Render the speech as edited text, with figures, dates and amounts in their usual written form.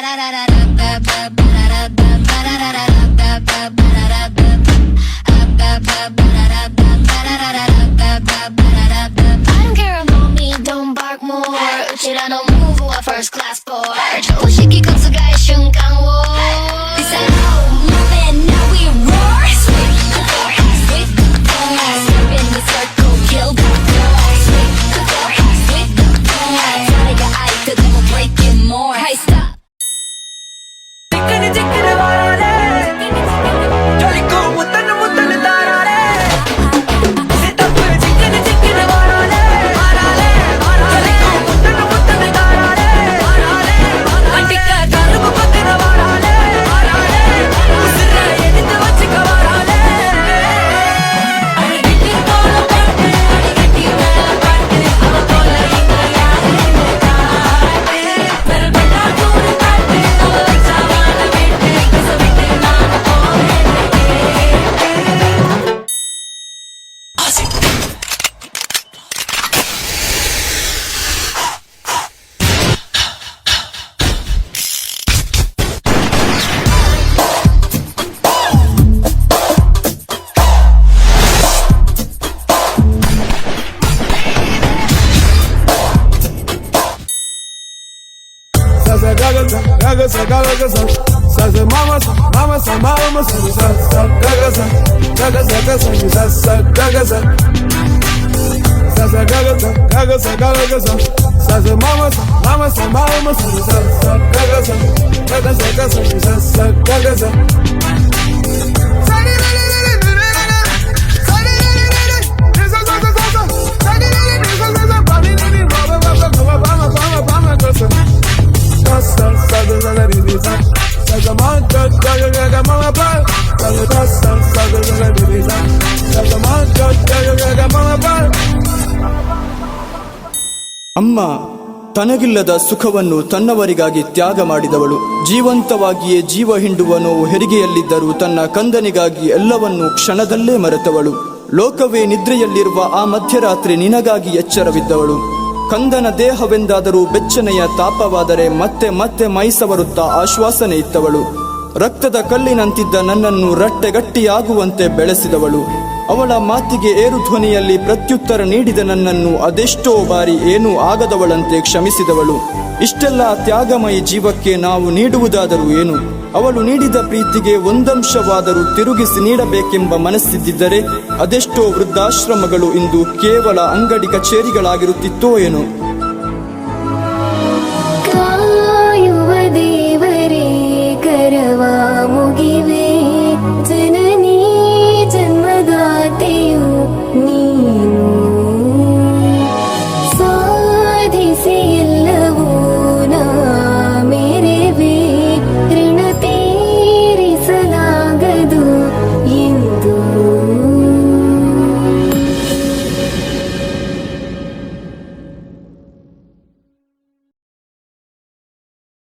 don't care about me, don't bark more. 우치라 너 move a first class board. 조식이 국수가 순간워. This I know, moving now we roar. Sweet the floor, sweet the floor. Step in the circle, kill the floor. Sweet the floor, sweet the floor. 다리가 아이 그대로 break it more. Hey stop. 지끈이 말하네 저리고 못하는 따라래 세탁을 지끈이 말하네 저리고 못하는 따라래 안티까 다르고 밖에나 말하네 웃으라 얘네들 watch가 말하네 아니 getting all about it 아니 getting all about it 아마 몰라 이거야 나를 발라주는 딸들 너무 이상하다 그래서 믿을 마음 ಅಮ್ಮ ತನಗಿಲ್ಲದ ಸುಖವನ್ನು ತನ್ನವರಿಗಾಗಿ ತ್ಯಾಗ ಮಾಡಿದವಳು. ಜೀವಂತವಾಗಿಯೇ ಜೀವ ಹಿಂಡುವ ನೋವು ಹೆರಿಗೆಯಲ್ಲಿದ್ದರೂ ತನ್ನ ಕಂದನಿಗಾಗಿ ಎಲ್ಲವನ್ನೂ ಕ್ಷಣದಲ್ಲೇ ಮರೆತವಳು. ಲೋಕವೇ ನಿದ್ರೆಯಲ್ಲಿರುವ ಆ ಮಧ್ಯರಾತ್ರಿ ನಿನಗಾಗಿ ಎಚ್ಚರವಿದ್ದವಳು. ಕಂದನ ದೇಹವೆಂದಾದರೂ ಬೆಚ್ಚನೆಯ ತಾಪವಾದರೆ ಮತ್ತೆ ಮತ್ತೆ ಮೈಸವರುತ್ತಾ ಆಶ್ವಾಸನೆ ಇತ್ತವಳು. ರಕ್ತದ ಕಲ್ಲಿನಂತಿದ್ದ ನನ್ನನ್ನು ರಟ್ಟೆಗಟ್ಟಿಯಾಗುವಂತೆ ಬೆಳೆಸಿದವಳು. ಅವಳ ಮಾತಿಗೆ ಏರು ಧ್ವನಿಯಲ್ಲಿ ಪ್ರತ್ಯುತ್ತರ ನೀಡಿದ ನನ್ನನ್ನು ಅದೆಷ್ಟೋ ಬಾರಿ ಏನೂ ಆಗದವಳಂತೆ ಕ್ಷಮಿಸಿದವಳು. ಇಷ್ಟೆಲ್ಲ ತ್ಯಾಗಮಯಿ ಜೀವಕ್ಕೆ ನಾವು ನೀಡುವುದಾದರೂ ಏನು? ಅವಳು ನೀಡಿದ ಪ್ರೀತಿಗೆ ಒಂದಂಶವಾದರೂ ತಿರುಗಿಸಿ ನೀಡಬೇಕೆಂಬ ಮನಸ್ಸಿದ್ದರೆ ಅದೆಷ್ಟೋ ವೃದ್ಧಾಶ್ರಮಗಳು ಇಂದು ಕೇವಲ ಅಂಗಡಿ ಕಚೇರಿಗಳಾಗಿರುತ್ತಿತ್ತೋ ಏನೋ.